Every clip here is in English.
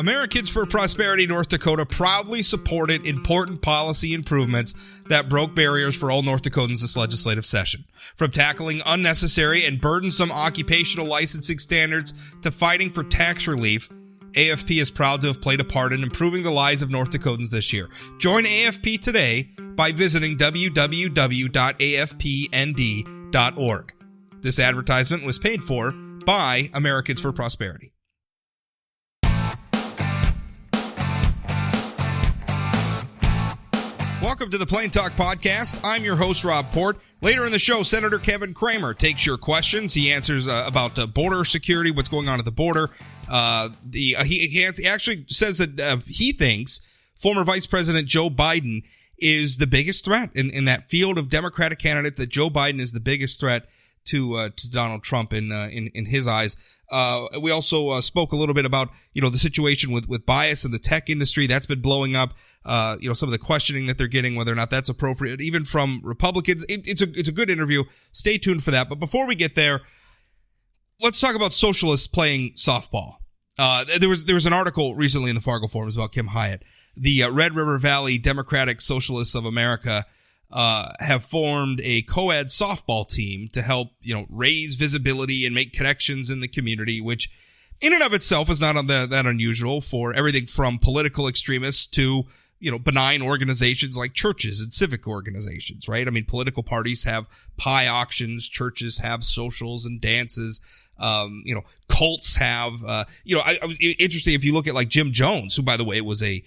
Americans for Prosperity North Dakota proudly supported important policy improvements that broke barriers for all North Dakotans this legislative session. From tackling unnecessary and burdensome occupational licensing standards to fighting for tax relief, AFP is proud to have played a part in improving the lives of North Dakotans this year. Join AFP today by visiting www.afpnd.org. This advertisement was paid for by Americans for Prosperity. Welcome to the Plain Talk Podcast. I'm your host, Rob Port. Later in the show, Senator Kevin Cramer takes your questions. He answers about border security, what's going on at the border. He actually says that he thinks former Vice President Joe Biden is the biggest threat in that field of Democratic candidate, that Joe Biden is the biggest threat to Donald Trump in his eyes. We also spoke a little bit about, the situation with bias in the tech industry. That's been blowing up. Some of the questioning that they're getting, whether or not that's appropriate, even from Republicans. It's a good interview. Stay tuned for that. But before we get there, let's talk about socialists playing softball. There was an article recently in the Fargo Forums about Kim Hyatt. The Red River Valley Democratic Socialists of America have formed a co-ed softball team to help, raise visibility and make connections in the community, which in and of itself is not that unusual for everything from political extremists to, benign organizations like churches and civic organizations, right? I mean, political parties have pie auctions, churches have socials and dances. Cults have, I was interesting if you look at like Jim Jones, who, by the way, was an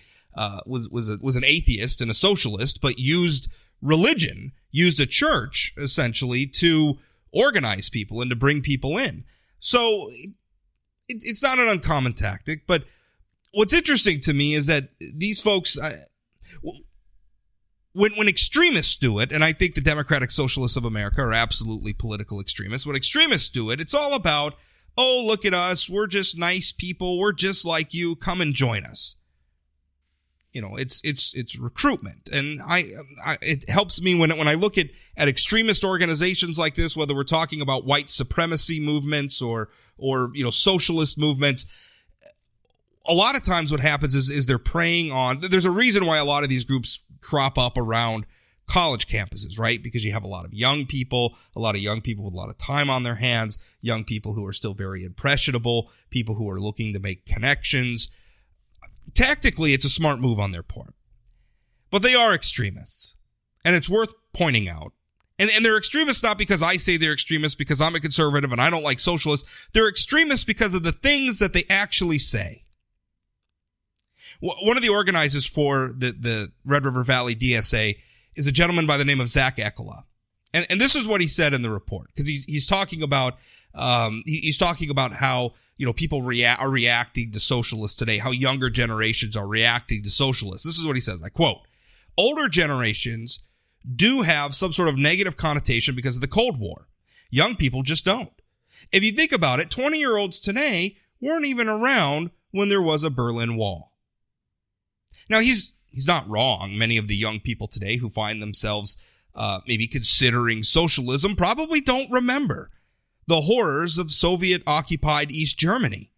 atheist and a socialist, but used religion, used a church essentially to organize people and to bring people in. So it's not an uncommon tactic, but what's interesting to me is that these folks, when extremists do it, and I think the Democratic Socialists of America are absolutely political extremists, when extremists do it, it's all about, oh, look at us, we're just nice people, we're just like you, come and join us. It's recruitment, and it helps me when I look at extremist organizations like this, whether we're talking about white supremacy movements or socialist movements. A lot of times what happens is they're preying on, there's a reason why a lot of these groups crop up around college campuses, right? Because you have a lot of young people with a lot of time on their hands, young people who are still very impressionable, people who are looking to make connections. Tactically, it's a smart move on their part. But they are extremists. And it's worth pointing out. And they're extremists not because I say they're extremists because I'm a conservative and I don't like socialists. They're extremists because of the things that they actually say. One of the organizers for the Red River Valley DSA is a gentleman by the name of Zach Ecola. And this is what he said in the report, because he's talking about how people are reacting to socialists today, how younger generations are reacting to socialists. This is what he says. I quote, "Older generations do have some sort of negative connotation because of the Cold War. Young people just don't. If you think about it, 20-year-olds today weren't even around when there was a Berlin Wall." Now, he's not wrong. Many of the young people today who find themselves maybe considering socialism probably don't remember the horrors of Soviet-occupied East Germany.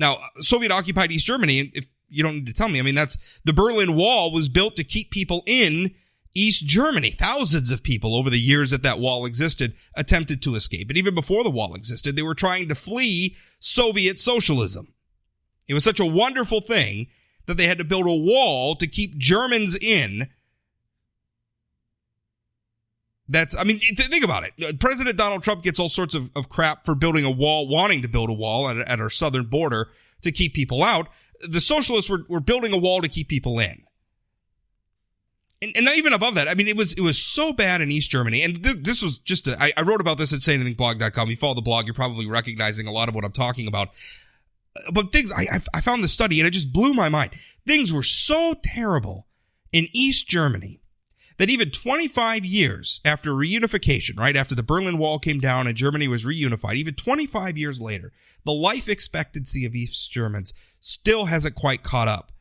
Now, Soviet-occupied East Germany, if you don't need to tell me, that's the Berlin Wall was built to keep people in East Germany. Thousands of people over the years that wall existed attempted to escape. And even before the wall existed, they were trying to flee Soviet socialism. It was such a wonderful thing that they had to build a wall to keep Germans in. Think about it. President Donald Trump gets all sorts of crap for building a wall, wanting to build a wall at our southern border to keep people out. The socialists were building a wall to keep people in. And not even above that, it was so bad in East Germany. And this was just, I wrote about this at sayanythingblog.com. You follow the blog, you're probably recognizing a lot of what I'm talking about. But I found the study and it just blew my mind. Things were so terrible in East Germany that even 25 years after reunification, right after the Berlin Wall came down and Germany was reunified, even 25 years later, the life expectancy of East Germans still hasn't quite caught up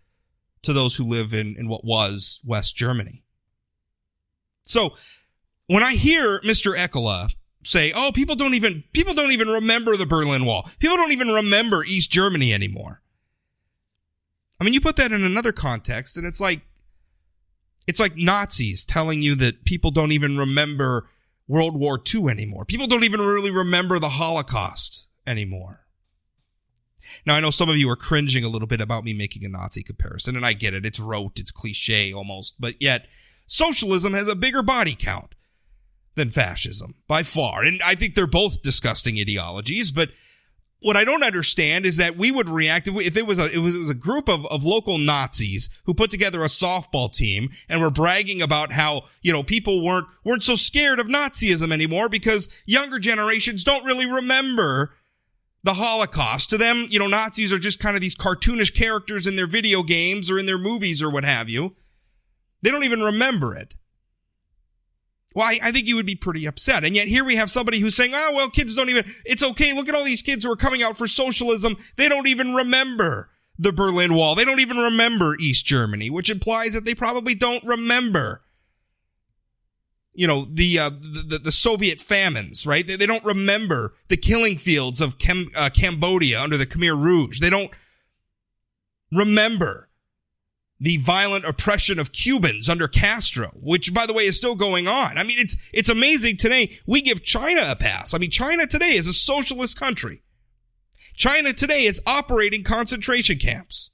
to those who live in what was West Germany. So when I hear Mr. Ecola say, oh, people don't even remember the Berlin Wall. People don't even remember East Germany anymore. I mean, you put that in another context, and it's like Nazis telling you that people don't even remember World War II anymore. People don't even really remember the Holocaust anymore. Now, I know some of you are cringing a little bit about me making a Nazi comparison, and I get it. It's rote, it's cliche almost, but yet socialism has a bigger body count than fascism by far. And I think they're both disgusting ideologies, but what I don't understand is that we would react if it was a group of local Nazis who put together a softball team and were bragging about how, people weren't so scared of Nazism anymore because younger generations don't really remember the Holocaust. To them, Nazis are just kind of these cartoonish characters in their video games or in their movies or what have you. They don't even remember it. Well, I think you would be pretty upset. And yet here we have somebody who's saying, oh, well, kids don't even, it's okay. Look at all these kids who are coming out for socialism. They don't even remember the Berlin Wall. They don't even remember East Germany, which implies that they probably don't remember, the Soviet famines, right? They don't remember the killing fields of Cambodia under the Khmer Rouge. They don't remember the violent oppression of Cubans under Castro, which, by the way, is still going on. I mean, it's amazing today. We give China a pass. I mean, China today is a socialist country. China today is operating concentration camps.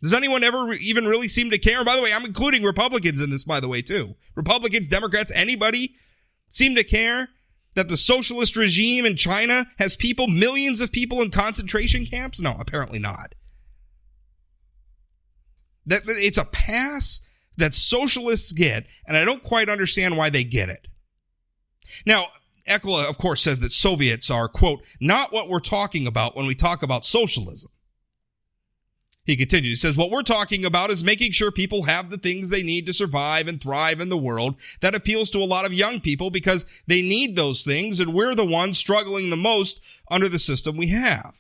Does anyone ever even really seem to care? By the way, I'm including Republicans in this, by the way, too. Republicans, Democrats, anybody seem to care that the socialist regime in China has millions of people in concentration camps? No, apparently not. That it's a pass that socialists get, and I don't quite understand why they get it. Now, Eckler, of course, says that Soviets are, quote, not what we're talking about when we talk about socialism. He continues, he says, what we're talking about is making sure people have the things they need to survive and thrive in the world. That appeals to a lot of young people because they need those things, and we're the ones struggling the most under the system we have.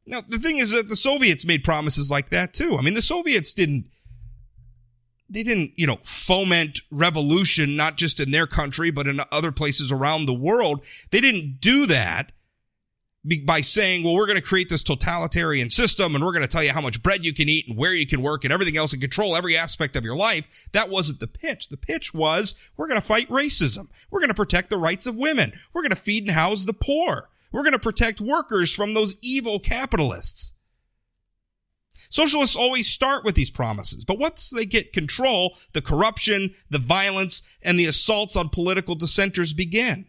Now, the thing is that the Soviets made promises like that, too. I mean, the Soviets didn't foment revolution, not just in their country, but in other places around the world. They didn't do that by saying, well, we're going to create this totalitarian system, and we're going to tell you how much bread you can eat and where you can work and everything else and control every aspect of your life. That wasn't the pitch. The pitch was, we're going to fight racism. We're going to protect the rights of women. We're going to feed and house the poor. We're going to protect workers from those evil capitalists. Socialists always start with these promises, but once they get control, the corruption, the violence, and the assaults on political dissenters begin.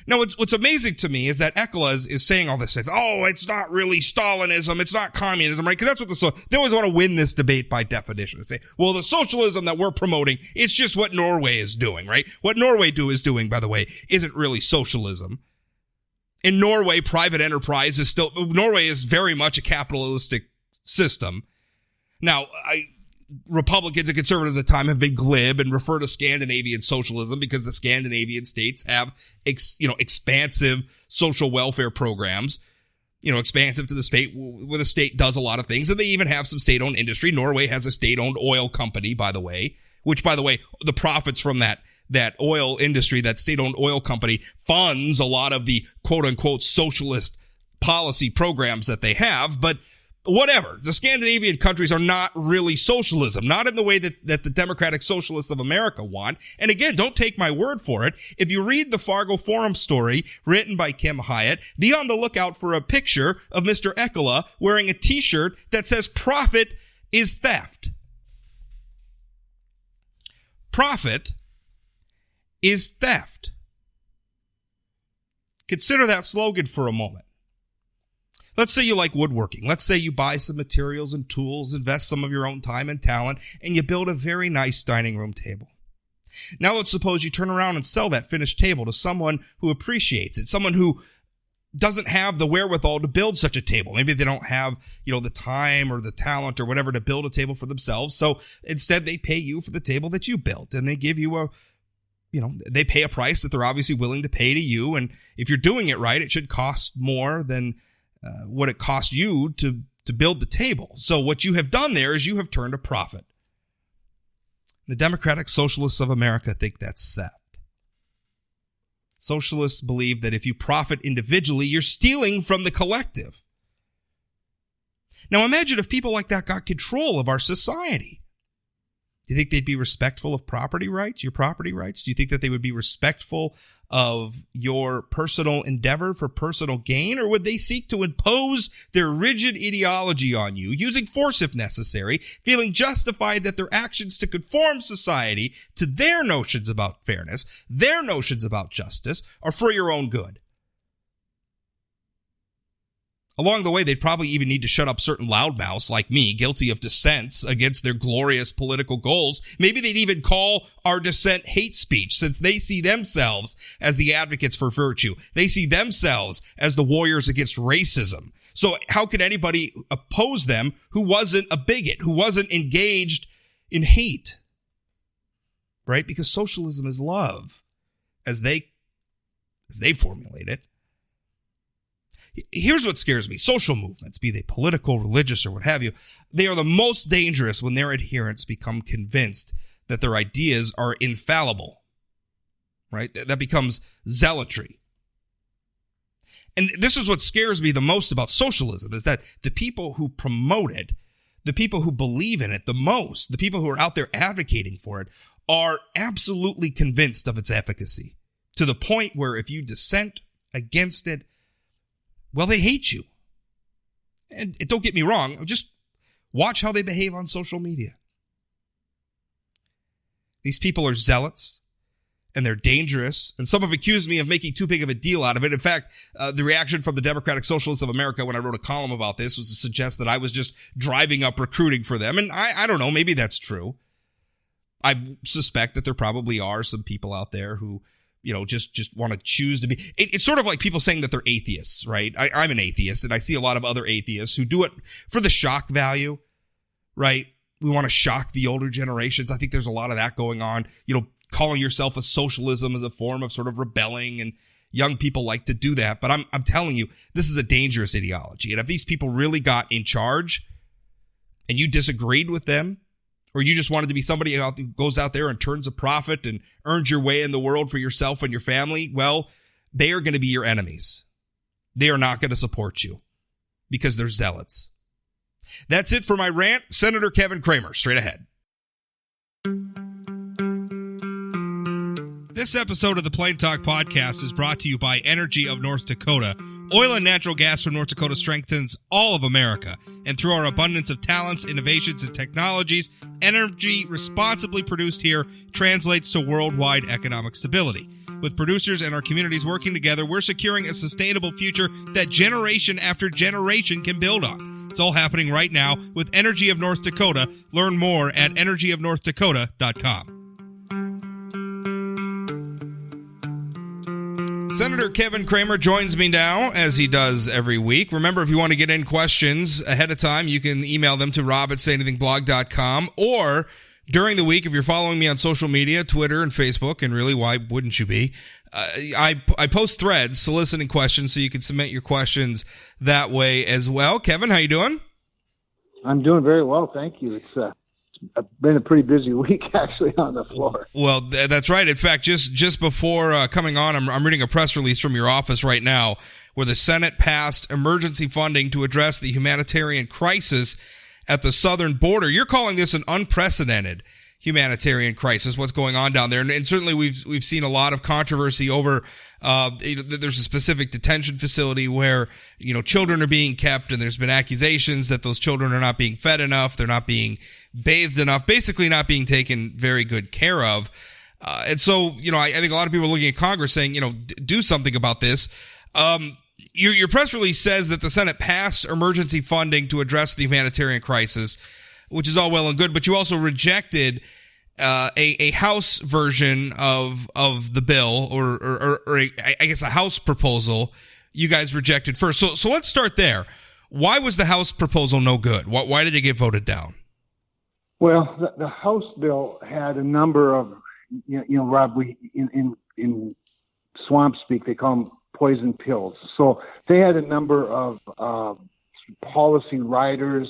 Now, what's amazing to me is that Eckler is saying all this. Oh, it's not really Stalinism. It's not communism, right? Because that's what they always want to win this debate by definition. They say, well, the socialism that we're promoting, it's just what Norway is doing, right? What Norway is doing, by the way, isn't really socialism. In Norway, private enterprise Norway is very much a capitalistic system. Now, Republicans and conservatives at the time have been glib and refer to Scandinavian socialism because the Scandinavian states have, expansive social welfare programs, expansive to the state where the state does a lot of things. And they even have some state-owned industry. Norway has a state-owned oil company, by the way, the profits from that oil industry, that state-owned oil company funds a lot of the quote-unquote socialist policy programs that they have. But whatever. The Scandinavian countries are not really socialism, not in the way that the democratic socialists of America want. And again, don't take my word for it. If you read the Fargo Forum story written by Kim Hyatt, be on the lookout for a picture of Mr. Eckler wearing a t-shirt that says profit is theft. Profit is theft. Consider that slogan for a moment. Let's say you like woodworking. Let's say you buy some materials and tools, invest some of your own time and talent, and you build a very nice dining room table. Now let's suppose you turn around and sell that finished table to someone who appreciates it, someone who doesn't have the wherewithal to build such a table. Maybe they don't have, the time or the talent or whatever to build a table for themselves. So instead they pay you for the table that you built, and they give you they pay a price that they're obviously willing to pay to you. And if you're doing it right, it should cost more than what it cost you to build the table. So what you have done there is you have turned a profit. The Democratic Socialists of America think that's theft. Socialists believe that if you profit individually, you're stealing from the collective. Now imagine if people like that got control of our society. Do you think they'd be respectful of property rights, your property rights? Do you think that they would be respectful of your personal endeavor for personal gain? Or would they seek to impose their rigid ideology on you, using force if necessary, feeling justified that their actions to conform society to their notions about fairness, their notions about justice, are for your own good? Along the way, they'd probably even need to shut up certain loudmouths like me, guilty of dissents against their glorious political goals. Maybe they'd even call our dissent hate speech, since they see themselves as the advocates for virtue. They see themselves as the warriors against racism. So how could anybody oppose them who wasn't a bigot, who wasn't engaged in hate? Right? Because socialism is love, as they formulate it. Here's what scares me. Social movements, be they political, religious, or what have you, they are the most dangerous when their adherents become convinced that their ideas are infallible, right? That becomes zealotry. And this is what scares me the most about socialism, is that the people who promote it, the people who believe in it the most, the people who are out there advocating for it, are absolutely convinced of its efficacy, to the point where if you dissent against it, well, they hate you. And don't get me wrong, just watch how they behave on social media. These people are zealots, and they're dangerous, and some have accused me of making too big of a deal out of it. In fact, the reaction from the Democratic Socialists of America when I wrote a column about this was to suggest that I was just driving up recruiting for them, and I don't know, maybe that's true. I suspect that there probably are some people out there who just want to choose to be. It's sort of like people saying that they're atheists, right? I'm an atheist, and I see a lot of other atheists who do it for the shock value, right? We want to shock the older generations. I think there's a lot of that going on. Calling yourself a socialism as a form of sort of rebelling, and young people like to do that. But I'm telling you, this is a dangerous ideology. And if these people really got in charge and you disagreed with them, or you just wanted to be somebody who goes out there and turns a profit and earns your way in the world for yourself and your family, well, they are going to be your enemies. They are not going to support you because they're zealots. That's it for my rant. Senator Kevin Cramer, straight ahead. This episode of the Plain Talk Podcast is brought to you by Energy of North Dakota. Oil and natural gas from North Dakota strengthens all of America. And through our abundance of talents, innovations, and technologies, energy responsibly produced here translates to worldwide economic stability. With producers and our communities working together, we're securing a sustainable future that generation after generation can build on. It's all happening right now with Energy of North Dakota. Learn more at energyofnorthdakota.com. Senator Kevin Cramer joins me now, as he does every week. Remember, if you want to get in questions ahead of time, you can email them to rob@sayanythingblog.com, or during the week, if you're following me on social media, Twitter and Facebook, and really, why wouldn't you be? I post threads soliciting questions, so you can submit your questions that way as well. Kevin, how you doing? I'm doing very well, thank you. It's been a pretty busy week, actually, on the floor. Well, that's right. In fact, just before coming on, I'm reading a press release from your office right now where the Senate passed emergency funding to address the humanitarian crisis at the southern border. You're calling this an unprecedented humanitarian crisis, what's going on down there. And certainly we've seen a lot of controversy over, there's a specific detention facility where, children are being kept, and there's been accusations that those children are not being fed enough. They're not being bathed enough, basically not being taken very good care of. And so, I think a lot of people are looking at Congress saying, do something about this. Your press release says that the Senate passed emergency funding to address the humanitarian crisis, which is all well and good, but you also rejected a House version of the bill, or I guess a House proposal you guys rejected first. So let's start there. Why was the House proposal no good? Why did it get voted down? Well, the House bill had a number of, Rob, in swamp speak, they call them poison pills. So they had a number of policy riders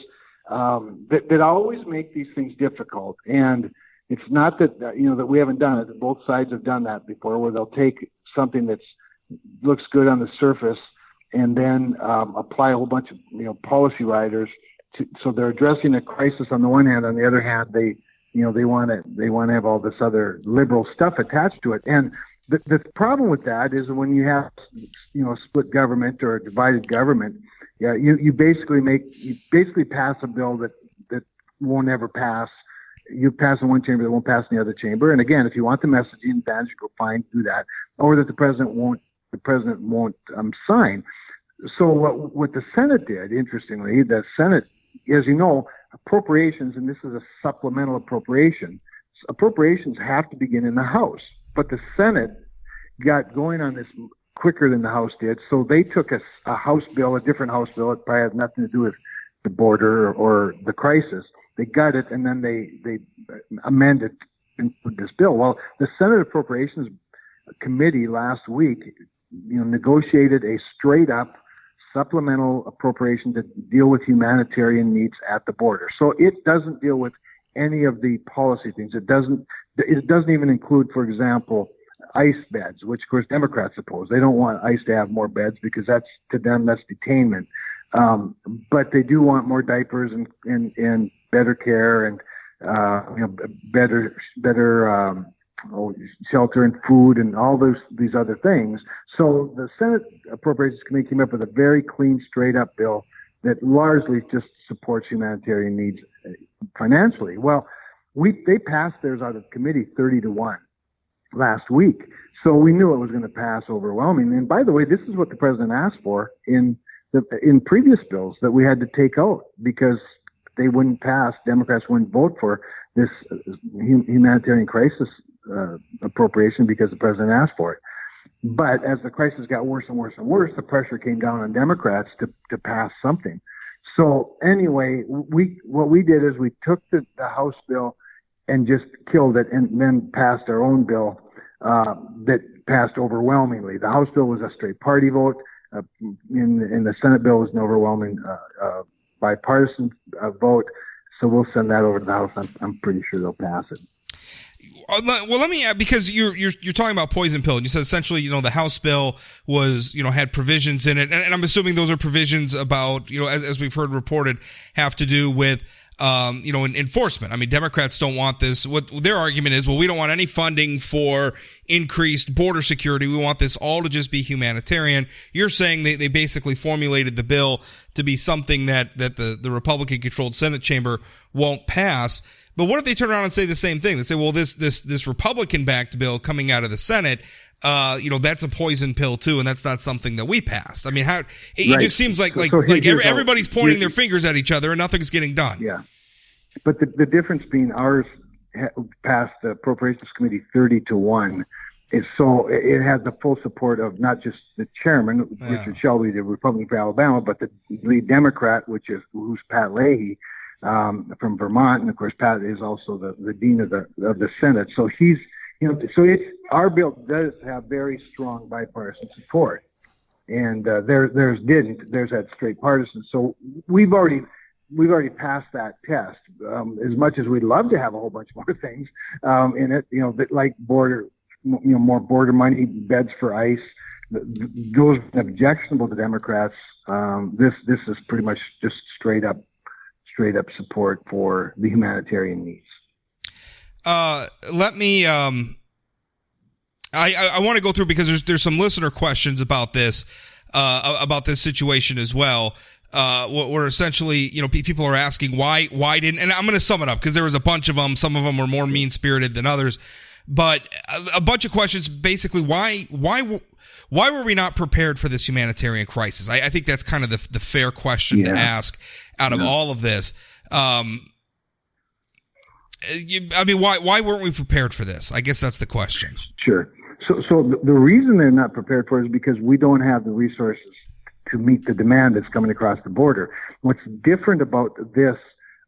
that always make these things difficult. And it's not that that we haven't done it. Both sides have done that before, where they'll take something that's looks good on the surface and then apply a whole bunch of policy riders. So they're addressing a crisis on the one hand. On the other hand, they want to have all this other liberal stuff attached to it. And the problem with that is when you have a split government or a divided government, you basically pass a bill that won't ever pass. You pass in one chamber that won't pass in the other chamber. And again, if you want the messaging advantage, go fine, do that. Or that the president won't sign. So what the Senate did, interestingly, the Senate, as you know, appropriations, and this is a supplemental appropriation. Appropriations have to begin in the House, but the Senate got going on this quicker than the House did. So they took a House bill, a different House bill. It probably has nothing to do with the border or the crisis. They got it, and then they amended this bill. Well, the Senate Appropriations Committee last week, negotiated a straight-up supplemental appropriation to deal with humanitarian needs at the border. So it doesn't deal with any of the policy things. It doesn't even include, for example, ICE beds, which of course Democrats oppose. They don't want ICE to have more beds because to them that's detainment. But they do want more diapers and better care and better shelter and food and all these other things. So the Senate Appropriations Committee came up with a very clean, straight-up bill that largely just supports humanitarian needs financially. Well, they passed theirs out of committee 30-1 last week, so we knew it was going to pass overwhelming. And by the way, this is what the president asked for in previous bills that we had to take out because they wouldn't pass. Democrats wouldn't vote for this humanitarian crisis appropriation because the president asked for it. But as the crisis got worse and worse and worse, the pressure came down on Democrats to pass something. So anyway, what we did is we took the House bill and just killed it and then passed our own bill that passed overwhelmingly. The House bill was a straight party vote. In the Senate bill was an overwhelming bipartisan vote. So we'll send that over to the House. I'm pretty sure they'll pass it. Well, let me add, because you're talking about poison pill, and you said essentially, the House bill was, had provisions in it, and I'm assuming those are provisions about, as we've heard reported, have to do with, enforcement. I mean, Democrats don't want this. What their argument is, well, we don't want any funding for increased border security. We want this all to just be humanitarian. You're saying they basically formulated the bill to be something that the Republican-controlled Senate chamber won't pass. But what if they turn around and say the same thing? They say, well, this Republican-backed bill coming out of the Senate, that's a poison pill too, and that's not something that we passed. I mean, it just seems like everybody's pointing their fingers at each other and nothing's getting done. Yeah, but the difference being ours passed the Appropriations Committee 30-1 is so it had the full support of not just the chairman, Richard Shelby, the Republican for Alabama, but the lead Democrat, who's Pat Leahy. From Vermont, and of course Pat is also the dean of the Senate. So he's, our bill does have very strong bipartisan support, and theirs didn't. Theirs had straight partisan. So we've already passed that test. As much as we'd love to have a whole bunch more things in it, like border, more border money, beds for ICE. Those are objectionable to Democrats. This is pretty much just straight up support for the humanitarian needs. Let me. I want to go through because there's some listener questions about this situation as well. Where essentially, people are asking why didn't, and I'm going to sum it up because there was a bunch of them. Some of them were more mean spirited than others, but a bunch of questions basically why were we not prepared for this humanitarian crisis? I think that's kind of the fair question to ask out of all of this. I mean, why weren't we prepared for this? I guess that's the question. Sure. So the reason they're not prepared for it is because we don't have the resources to meet the demand that's coming across the border. What's different about this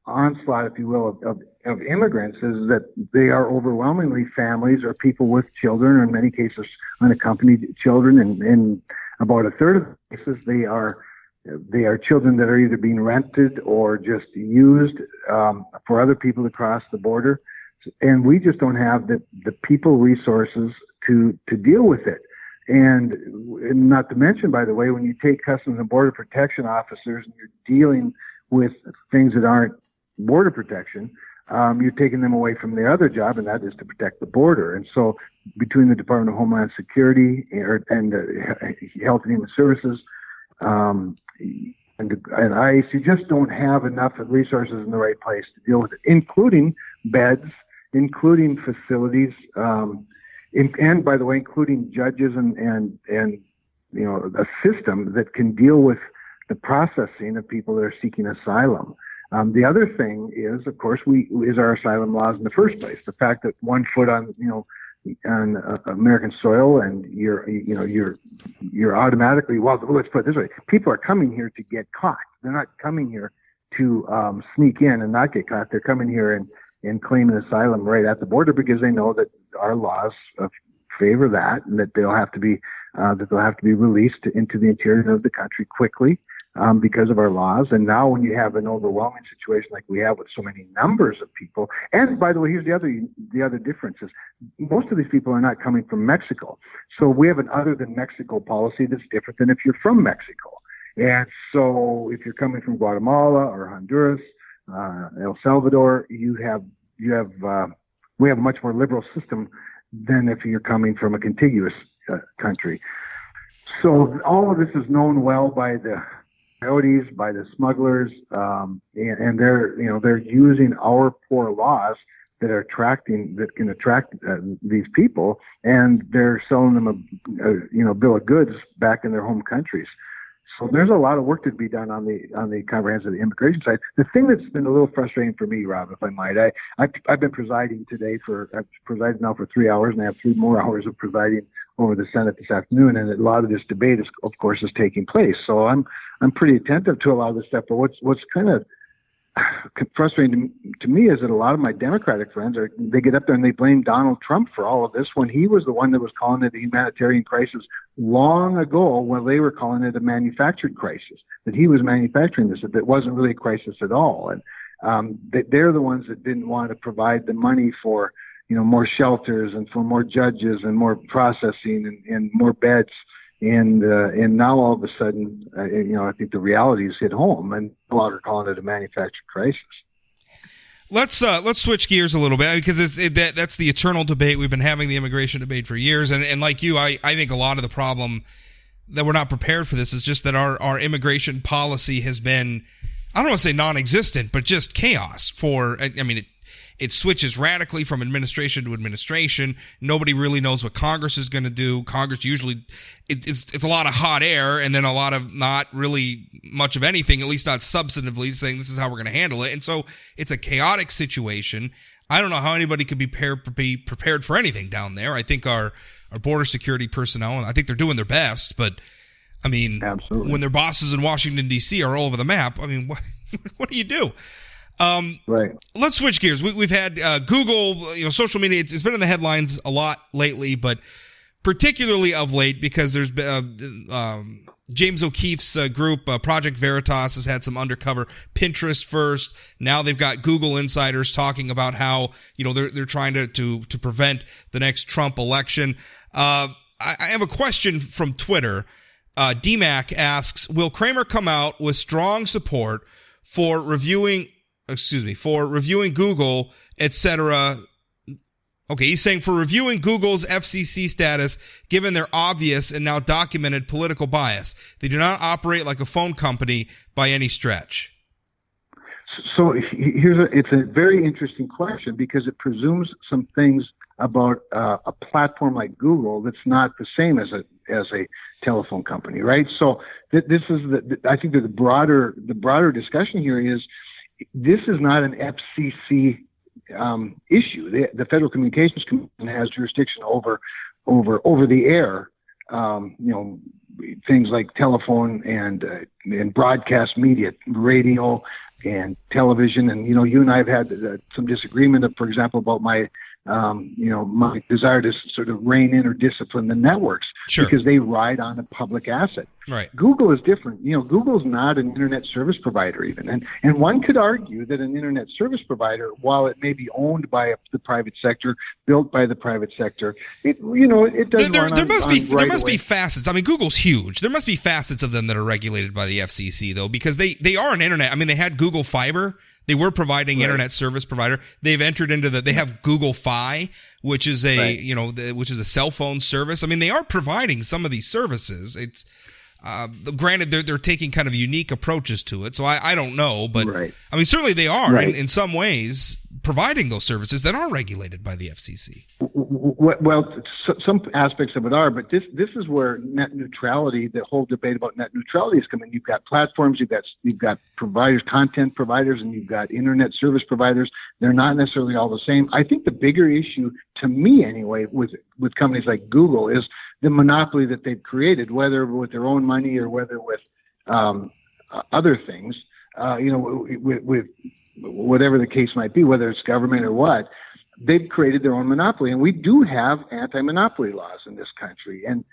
onslaught, if you will, of immigrants is that they are overwhelmingly families or people with children, or in many cases unaccompanied children, and in about a third of the cases they are children that are either being rented or just used for other people to cross the border. and we just don't have the people resources to deal with it. And not to mention, by the way, when you take Customs and Border Protection officers and you're dealing with things that aren't border protection, you're taking them away from their other job, and that is to protect the border. And so between the Department of Homeland Security and Health and Human Services and ICE, you just don't have enough resources in the right place to deal with it, including beds, including facilities, and by the way, including judges and a system that can deal with the processing of people that are seeking asylum. The other thing is, of course, is our asylum laws in the first place. The fact that 1 foot on American soil and you're automatically, well, let's put it this way: people are coming here to get caught. They're not coming here to sneak in and not get caught. They're coming here and claim an asylum right at the border because they know that our laws favor that, and that they'll have to be released into the interior of the country quickly because of our laws. And now, when you have an overwhelming situation like we have with so many numbers of people, and by the way, here's the other difference is most of these people are not coming from Mexico, so we have an other than Mexico policy that's different than if you're from Mexico. And so, if you're coming from Guatemala or Honduras, El Salvador, we have a much more liberal system than if you're coming from a contiguous country. So all of this is known well by the coyotes, by the smugglers, and they're using our poor laws that can attract these people, and they're selling them a bill of goods back in their home countries. So there's a lot of work to be done on the comprehensive immigration side. The thing that's been a little frustrating for me, Rob, if I might, I've been presiding today I've presided now for 3 hours, and I have 3 more hours of presiding over the Senate this afternoon, and a lot of this debate is taking place. So I'm pretty attentive to a lot of this stuff. But what's kind of frustrating to me is that a lot of my Democratic friends they get up there and they blame Donald Trump for all of this when he was the one that was calling it a humanitarian crisis long ago, when they were calling it a manufactured crisis, that he was manufacturing this, that it wasn't really a crisis at all. And they're the ones that didn't want to provide the money for more shelters and for more judges and more processing and more beds. And now all of a sudden, I think the realities hit home, and no longer calling it a manufactured crisis. Let's switch gears a little bit, because that's the eternal debate. We've been having the immigration debate for years, and like you, I think a lot of the problem that we're not prepared for this is just that our immigration policy has been, I don't want to say non-existent, but just chaos. It switches radically from administration to administration. Nobody really knows what Congress is going to do. Congress usually, it's a lot of hot air, and then a lot of not really much of anything, at least not substantively, saying this is how we're going to handle it. And so it's a chaotic situation. I don't know how anybody could be prepared for anything down there. I think our border security personnel, and I think they're doing their best, but absolutely, when their bosses in Washington, D.C. are all over the map, what do you do? Right. Let's switch gears. We've had Google, social media. It's been in the headlines a lot lately, but particularly of late because there's been James O'Keefe's group, Project Veritas, has had some undercover Pinterest first. Now they've got Google insiders talking about how they're trying to prevent the next Trump election. I have a question from Twitter. DMAC asks, will Cramer come out with strong support for reviewing Google, etc.? Okay, he's saying for reviewing Google's FCC status, given their obvious and now documented political bias. They do not operate like a phone company by any stretch. So it's a very interesting question, because it presumes some things about a platform like Google that's not the same as a telephone company, right? So this is I think that the broader discussion here is, this is not an FCC issue. The Federal Communications Commission has jurisdiction over the air, things like telephone and broadcast media, radio, and television. And, you and I have had some disagreement, for example, about my desire to sort of rein in or discipline the networks because they ride on a public asset. Right. Google is different. Google's not an internet service provider even. And one could argue that an internet service provider, while it may be owned by the private sector, built by the private sector, it does there must be facets. I mean, Google's huge. There must be facets of them that are regulated by the FCC, though, because they are an internet. I mean, they had Google Fiber. They were providing internet service provider. They've entered into they have Google Fi, which is which is a cell phone service. I mean, they are providing some of these services. It's granted they're taking kind of unique approaches to it. So I don't know, but I mean, certainly they are in some ways providing those services that are regulated by the FCC. Well, some aspects of it are, but this is where net neutrality, the whole debate about net neutrality is coming. You've got platforms, you've got providers, content providers, and you've got internet service providers. They're not necessarily all the same. I think the bigger issue, to me anyway, with companies like Google is the monopoly that they've created, whether with their own money or whether with other things. With whatever the case might be, whether it's government or what. They've created their own monopoly, and we do have anti-monopoly laws in this country. And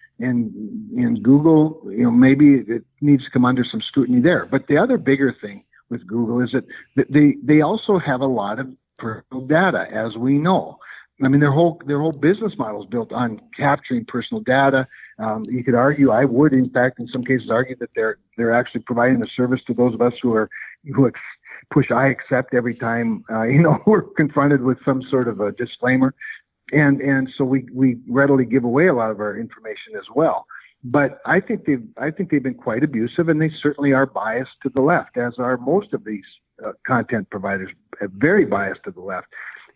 Google, maybe it needs to come under some scrutiny there. But the other bigger thing with Google is that they also have a lot of personal data, as we know. I mean, their whole business model is built on capturing personal data. You could argue, I would, in fact, in some cases, argue that they're actually providing a service to those of us who push I accept every time we're confronted with some sort of a disclaimer, and so we readily give away a lot of our information as well. But I think they've been quite abusive, and they certainly are biased to the left, as are most of these content providers, very biased to the left.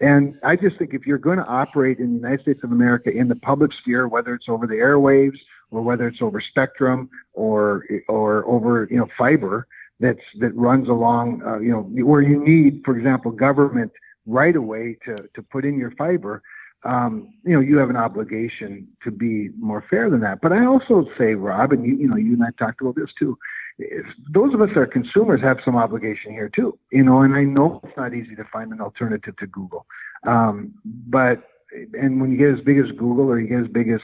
And I just think if you're going to operate in the United States of America in the public sphere, whether it's over the airwaves or whether it's over spectrum or over fiber, that runs along, where you need, for example, government right away to put in your fiber, you have an obligation to be more fair than that. But I also say, Rob, and you and I talked about this too, those of us that are consumers have some obligation here too, and I know it's not easy to find an alternative to Google. And when you get as big as Google, or you get as big as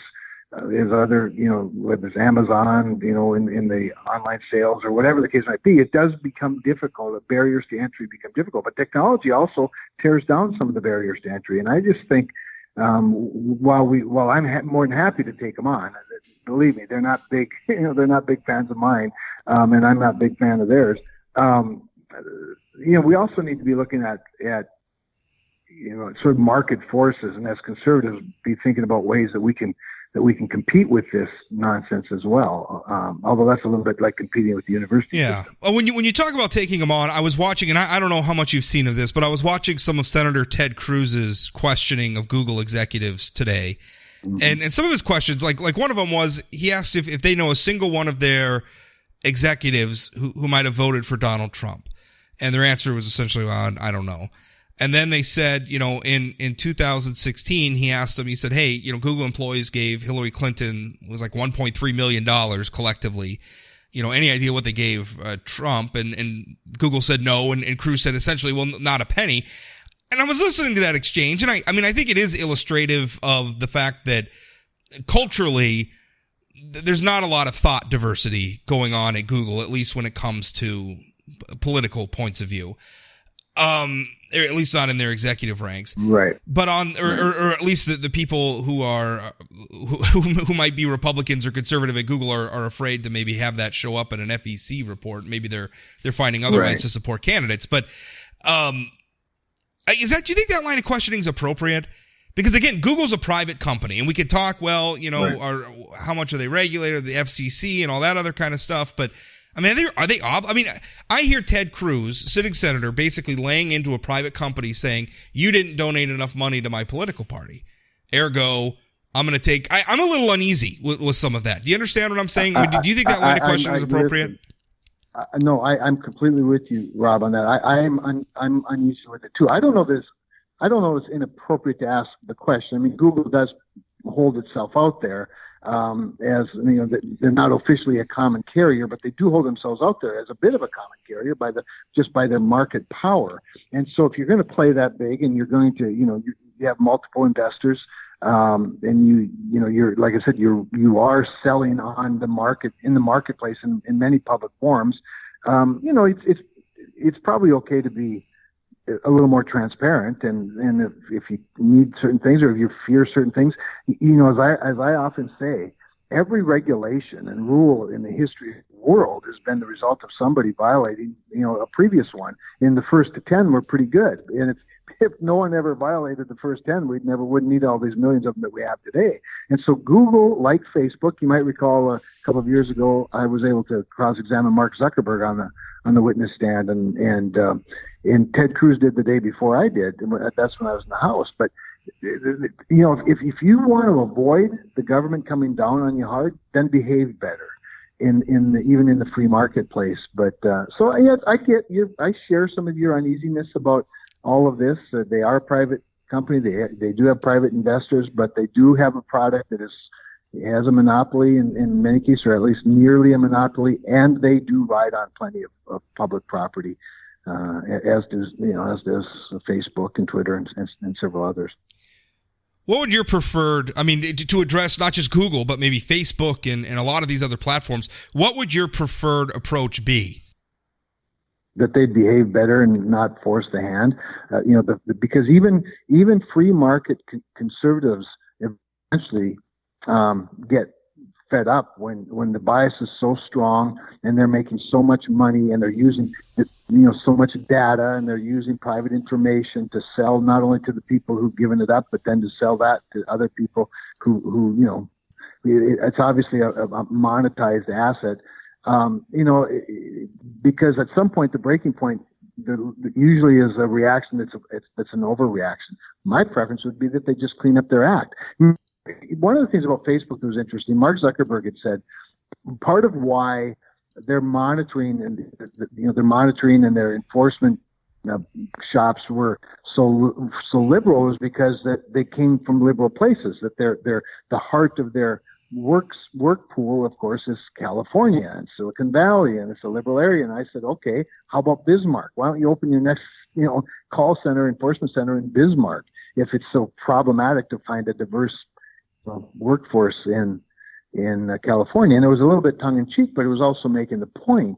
other, whether it's Amazon, in the online sales or whatever the case might be, it does become difficult. The barriers to entry become difficult. But technology also tears down some of the barriers to entry. And I just think, while I'm more than happy to take them on, believe me, they're not big, they're not big fans of mine, and I'm not a big fan of theirs. We also need to be looking at sort of market forces, and as conservatives, be thinking about ways that we can compete with this nonsense as well. Although that's a little bit like competing with the university system. Well, when you talk about taking them on, I was watching, and I don't know how much you've seen of this, but I was watching some of Senator Ted Cruz's questioning of Google executives today. Mm-hmm. And some of his questions, like one of them was, he asked if they know a single one of their executives who might have voted for Donald Trump. And their answer was essentially, well, I don't know. And then they said, in 2016, he asked them, he said, hey, Google employees gave Hillary Clinton, it was like $1.3 million collectively. Any idea what they gave Trump? And Google said no. And Cruz said essentially, well, not a penny. And I was listening to that exchange. And I mean, I think it is illustrative of the fact that culturally, there's not a lot of thought diversity going on at Google, at least when it comes to political points of view. Or at least not in their executive ranks, right? But or at least the people who are who might be Republicans or conservative at Google are afraid to maybe have that show up in an FEC report. Maybe they're finding other ways to support candidates. But do you think that line of questioning is appropriate? Because again, Google's a private company, and we could talk, how much are they regulated, the FCC, and all that other kind of stuff, but. I mean, I hear Ted Cruz, sitting senator, basically laying into a private company saying, you didn't donate enough money to my political party. Ergo, I'm going to take... I'm a little uneasy with some of that. Do you understand what I'm saying? Do you think that line of questioning is appropriate? No, I'm completely with you, Rob, on that. I'm uneasy with it, too. I don't know if it's inappropriate to ask the question. I mean, Google does hold itself out there. as they're not officially a common carrier, but they do hold themselves out there as a bit of a common carrier by their market power. And so if you're going to play that big and you're going to, you have multiple investors, and you're, like I said, you are selling on the market, in the marketplace in many public forums, it's probably okay to be a little more transparent, and if you need certain things or if you fear certain things, as I often say, every regulation and rule in the history of the world has been the result of somebody violating, a previous one. And the first 10 were pretty good, and if no one ever violated the first 10, wouldn't need all these millions of them that we have today. And so Google, like Facebook, you might recall a couple of years ago, I was able to cross-examine Mark Zuckerberg on the witness stand, and Ted Cruz did the day before I did. And that's when I was in the House. But if you want to avoid the government coming down on you hard, then behave better even in the free marketplace. But so yeah, I share some of your uneasiness about all of this. They are a private company. They do have private investors, but they do have a product that has a monopoly in many cases, or at least nearly a monopoly, and they do ride on plenty of public property, as does Facebook and Twitter and several others. What would your preferred, to address not just Google, but maybe Facebook and a lot of these other platforms, what would your preferred approach be? That they behave better and not force the hand, because even free market conservatives eventually get fed up when the bias is so strong and they're making so much money and they're using so much data and they're using private information to sell not only to the people who've given it up, but then to sell that to other people who it's obviously a monetized asset. Because at some point the breaking point usually is a reaction that's an overreaction. My preference would be that they just clean up their act. One of the things about Facebook that was interesting, Mark Zuckerberg had said, part of why they're monitoring and their enforcement shops were so liberal is because that they came from liberal places, that they're the heart of their work pool, of course, is California and Silicon Valley, and it's a liberal area. And I said, okay, how about Bismarck? Why don't you open your next, call center, enforcement center in Bismarck if it's so problematic to find a diverse workforce in California? And it was a little bit tongue in cheek, but it was also making the point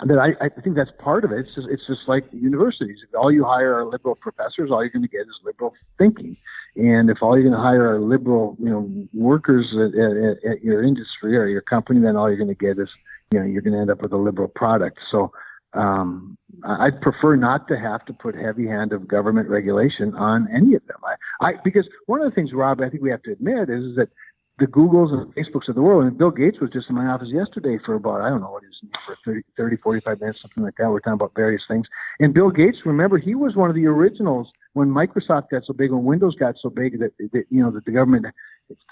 that I think that's part of it. It's just like universities. If all you hire are liberal professors, all you're going to get is liberal thinking. And if all you're going to hire are liberal, workers at your industry or your company, then all you're going to get is, you're going to end up with a liberal product. So I'd prefer not to have to put heavy hand of government regulation on any of them. Because one of the things, Rob, I think we have to admit is that the Googles and Facebooks of the world, and Bill Gates was just in my office yesterday for about, I don't know what it is, for 30, 45 minutes, something like that. We're talking about various things. And Bill Gates, remember, he was one of the originals when Microsoft got so big, when Windows got so big that the government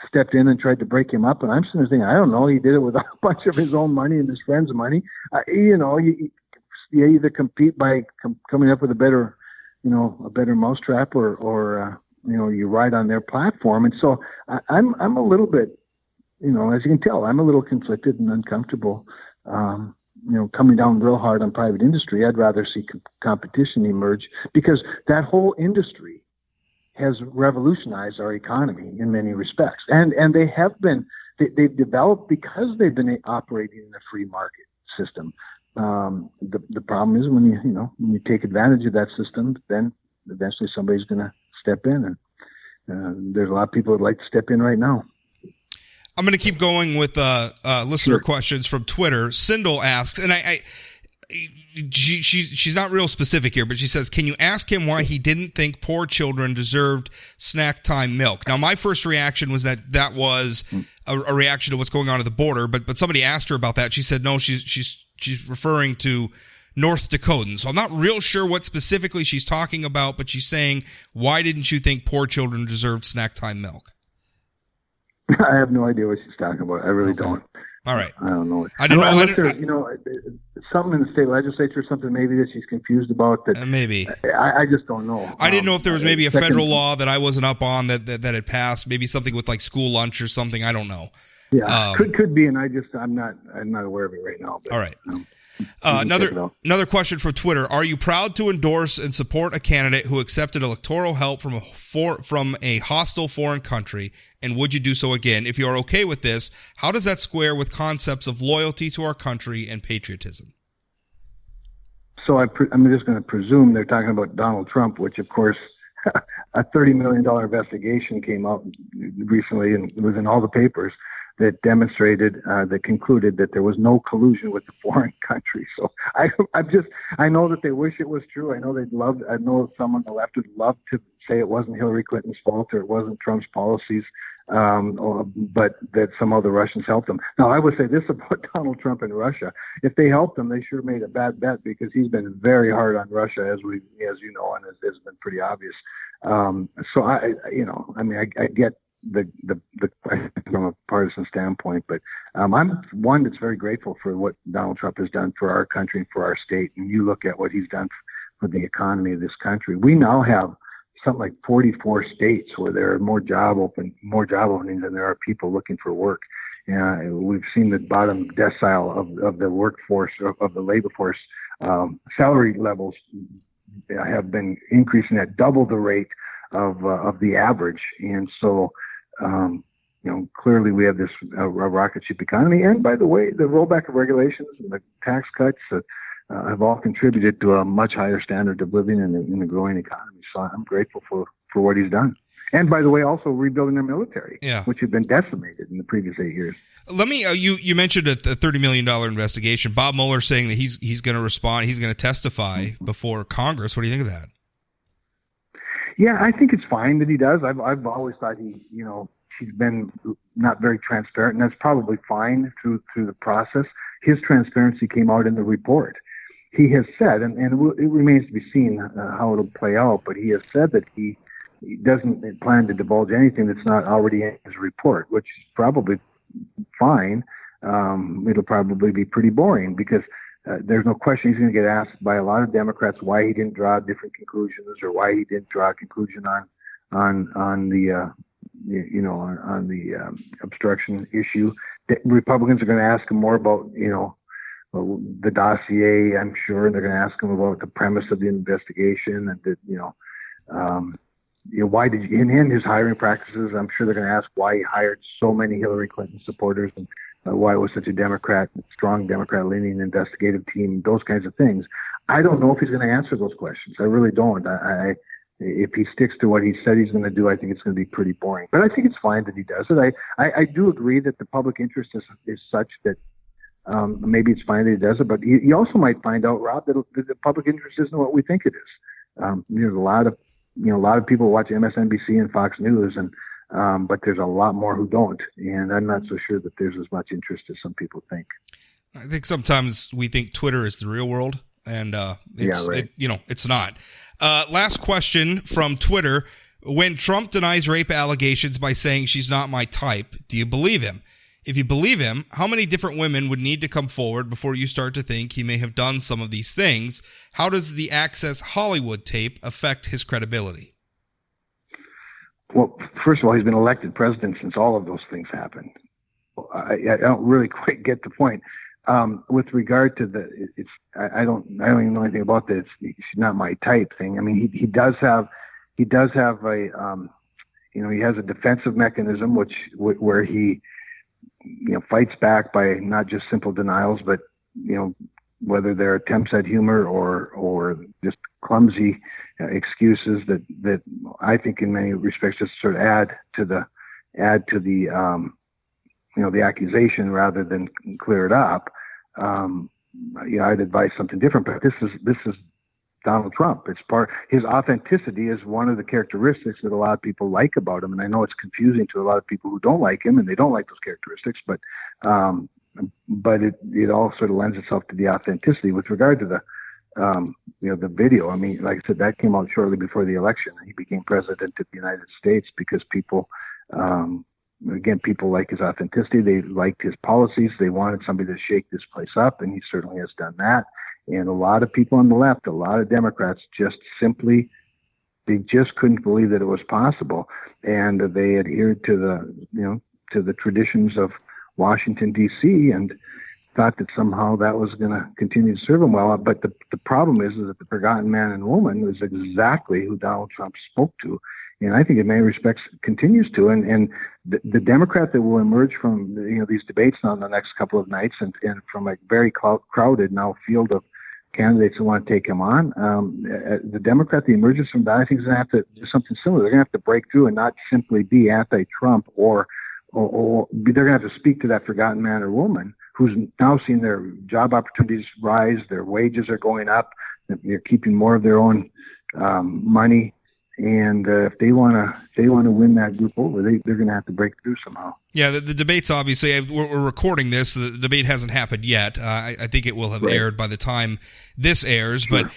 stepped in and tried to break him up. And I'm sitting there thinking, I don't know, he did it with a bunch of his own money and his friends' money. You either compete by coming up with a better mousetrap or you ride on their platform. And so I'm a little bit, as you can tell, I'm a little conflicted and uncomfortable, coming down real hard on private industry. I'd rather see competition emerge, because that whole industry has revolutionized our economy in many respects. And they have been, they've developed because they've been operating in a free market system. The problem is when you take advantage of that system, then eventually somebody's going to step in, and there's a lot of people that like to step in right now. I'm going to keep going with listener questions from Twitter. Sindel asks, and she's not real specific here, but she says, can you ask him why he didn't think poor children deserved snack time milk? Now, my first reaction was that was a reaction to what's going on at the border, but somebody asked her about that. She said, no, she's referring to North Dakotans. So I'm not real sure what specifically she's talking about, but she's saying, why didn't you think poor children deserved snack time milk? I have no idea what she's talking about. I really don't. All right. I don't know. I don't know. something in the state legislature, something maybe that she's confused about. That maybe I just don't know. I didn't know if there was maybe a federal law that I wasn't up on that had passed. Maybe something with like school lunch or something. I don't know. Yeah, could be, and I'm not aware of it right now. But, all right. Another question from Twitter: are you proud to endorse and support a candidate who accepted electoral help from a hostile foreign country, and would you do so again? If you are okay with this, how does that square with concepts of loyalty to our country and patriotism? So I'm just going to presume they're talking about Donald Trump, which of course a $30 million investigation came out recently and it was in all the papers that demonstrated, that concluded that there was no collusion with the foreign country. So I know that they wish it was true. I know some on the left would love to say it wasn't Hillary Clinton's fault or it wasn't Trump's policies, but that somehow the Russians helped them. Now, I would say this about Donald Trump and Russia. If they helped him, they sure made a bad bet because he's been very hard on Russia, as you know, and has been pretty obvious. So I get the question from a partisan standpoint, but I'm one that's very grateful for what Donald Trump has done for our country and for our state. And you look at what he's done for the economy of this country. We now have something like 44 states where there are more job openings than there are people looking for work. We've seen the bottom decile of the workforce, of the labor force, salary levels have been increasing at double the rate of the average. And so, clearly we have this rocket ship economy. And by the way, the rollback of regulations and the tax cuts have all contributed to a much higher standard of living in a growing economy. So I'm grateful for what he's done. And by the way, also rebuilding their military, which had been decimated in the previous 8 years. Let me. You mentioned a $30 million investigation. Bob Mueller saying that he's going to respond. He's going to testify before Congress. What do you think of that? Yeah, I think it's fine that he does. I've always thought he's been not very transparent, and that's probably fine through the process. His transparency came out in the report. He has said, and it remains to be seen how it'll play out, but he has said that he doesn't plan to divulge anything that's not already in his report, which is probably fine. It'll probably be pretty boring because there's no question he's going to get asked by a lot of Democrats why he didn't draw different conclusions or why he didn't draw a conclusion on the obstruction issue. The Republicans are going to ask him more about the dossier, I'm sure, and they're going to ask him about the premise of the investigation and that why did you, in his hiring practices, I'm sure they're going to ask why he hired so many Hillary Clinton supporters and why it was such a strong Democrat-leaning investigative team, those kinds of things. I don't know if he's going to answer those questions. I really don't. If he sticks to what he said he's going to do, I think it's going to be pretty boring. But I think it's fine that he does it. I do agree that the public interest is such that maybe it's fine that he does it. But you also might find out, Rob, that the public interest isn't what we think it is. There's a lot of people watch MSNBC and Fox News, but there's a lot more who don't, and I'm not so sure that there's as much interest as some people think. I think sometimes we think Twitter is the real world, and it's not. Last question from Twitter: when Trump denies rape allegations by saying she's not my type, do you believe him? If you believe him, how many different women would need to come forward before you start to think he may have done some of these things? How does the Access Hollywood tape affect his credibility? Well, first of all, he's been elected president since all of those things happened. I don't really quite get the point. With regard to I don't even know anything about that. She's not my type thing. I mean, he does have a, he has a defensive mechanism where he, fights back by not just simple denials, but, whether they're attempts at humor or just clumsy excuses that I think in many respects just sort of add to the the accusation rather than clear it up. I'd advise something different, but this is Donald Trump. His authenticity is one of the characteristics that a lot of people like about him. And I know it's confusing to a lot of people who don't like him and they don't like those characteristics, but it all sort of lends itself to the authenticity. With regard to the video, I mean, like I said, that came out shortly before the election. He became president of the United States because people, again, people like his authenticity. They liked his policies. They wanted somebody to shake this place up, and he certainly has done that. And a lot of people on the left, a lot of Democrats they just couldn't believe that it was possible. And they adhered to the traditions of Washington, D.C., and thought that somehow that was going to continue to serve them well. But the problem is that the forgotten man and woman is exactly who Donald Trump spoke to. And I think in many respects continues to. And the Democrat that will emerge from these debates now in the next couple of nights and from a very crowded now field of candidates who want to take him on, the Democrat that emerges from that, I think is going to have to do something similar. They're going to have to break through and not simply be anti-Trump or they're going to have to speak to that forgotten man or woman who's now seen their job opportunities rise, their wages are going up, they're keeping more of their own money. And if they want to win that group over, they're going to have to break through somehow. Yeah, the debate's obviously, we're recording this. The debate hasn't happened yet. I think it will have aired by the time this airs. Sure. But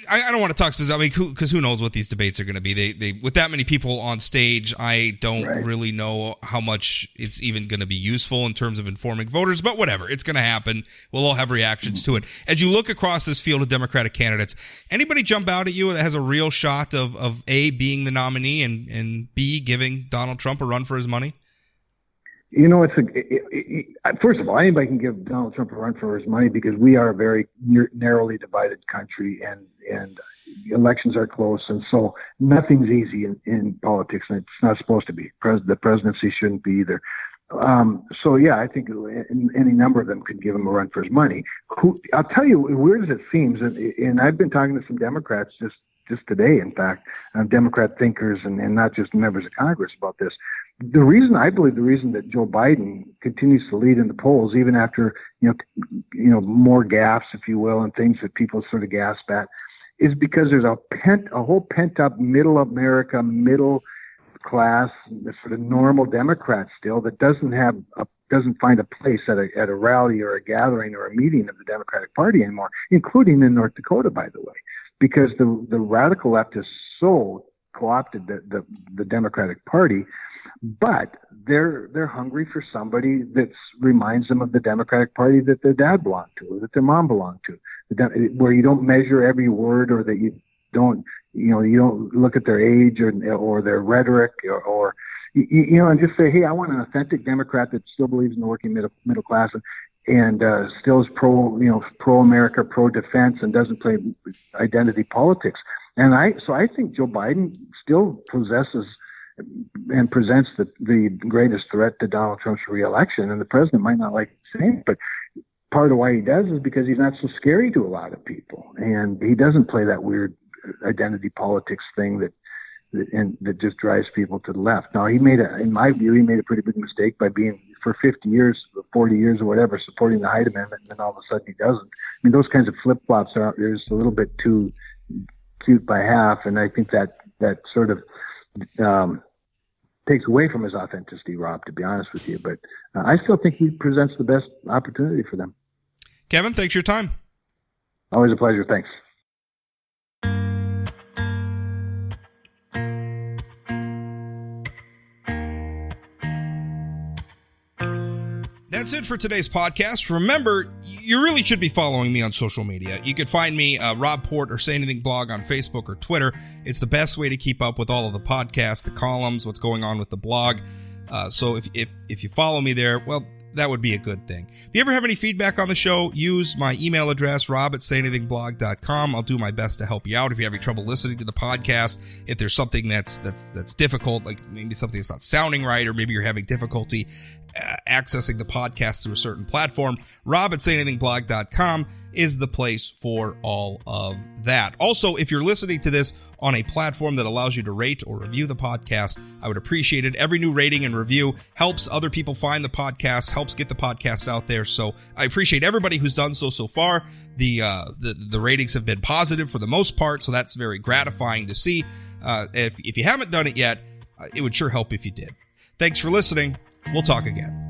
I don't want to talk specifically, because who knows what these debates are going to be. They with that many people on stage, I don't really know how much it's even going to be useful in terms of informing voters. But whatever, it's going to happen. We'll all have reactions to it. As you look across this field of Democratic candidates, anybody jump out at you that has a real shot of A, being the nominee, and B, giving Donald Trump a run for his money? First of all, anybody can give Donald Trump a run for his money because we are a very narrowly divided country, and elections are close, and so nothing's easy in politics, and it's not supposed to be. The presidency shouldn't be either. So yeah, I think any number of them could give him a run for his money. I'll tell you, weird as it seems, and I've been talking to some Democrats just today, in fact, Democrat thinkers and not just members of Congress about this. I believe the reason that Joe Biden continues to lead in the polls, even after, more gaffes, if you will, and things that people sort of gasp at, is because there's a whole pent up middle America, middle class, sort of normal Democrat still that doesn't find a place at a rally or a gathering or a meeting of the Democratic Party anymore, including in North Dakota, by the way, because the radical left has so co-opted the Democratic Party. But they're hungry for somebody that reminds them of the Democratic Party that their dad belonged to or that their mom belonged to, where you don't measure every word, or that you don't look at their age or their rhetoric or and just say, hey, I want an authentic Democrat that still believes in the working middle class and still is pro America, pro defense, and doesn't play identity politics. And I think Joe Biden still possesses and presents the greatest threat to Donald Trump's reelection. And the president might not like saying it, but part of why he does is because he's not so scary to a lot of people. And he doesn't play that weird identity politics thing that just drives people to the left. Now, in my view, he made a pretty big mistake by being, for 50 years, 40 years or whatever, supporting the Hyde Amendment, and then all of a sudden he doesn't. I mean, those kinds of flip-flops are just a little bit too cute by half, and I think that sort of takes away from his authenticity, Rob, to be honest with you. But I still think he presents the best opportunity for them. Kevin, thanks for your time. Always a pleasure. Thanks. That's it for today's podcast. Remember, you really should be following me on social media. You could find me, Rob Port, or Say Anything blog on Facebook or Twitter. It's the best way to keep up with all of the podcasts, the columns, what's going on with the blog. So if you follow me there, well, that would be a good thing. If you ever have any feedback on the show, use my email address, rob@sayanythingblog.com. I'll do my best to help you out if you're having trouble listening to the podcast. If there's something that's difficult, like maybe something that's not sounding right, or maybe you're having difficulty accessing the podcast through a certain platform, rob@sayanythingblog.com is the place for all of that. Also, if you're listening to this on a platform that allows you to rate or review the podcast, I would appreciate it. Every new rating and review helps other people find the podcast, helps get the podcast out there. So I appreciate everybody who's done so far. The ratings have been positive for the most part, so that's very gratifying to see. If you haven't done it yet, it would sure help if you did. Thanks for listening. We'll talk again.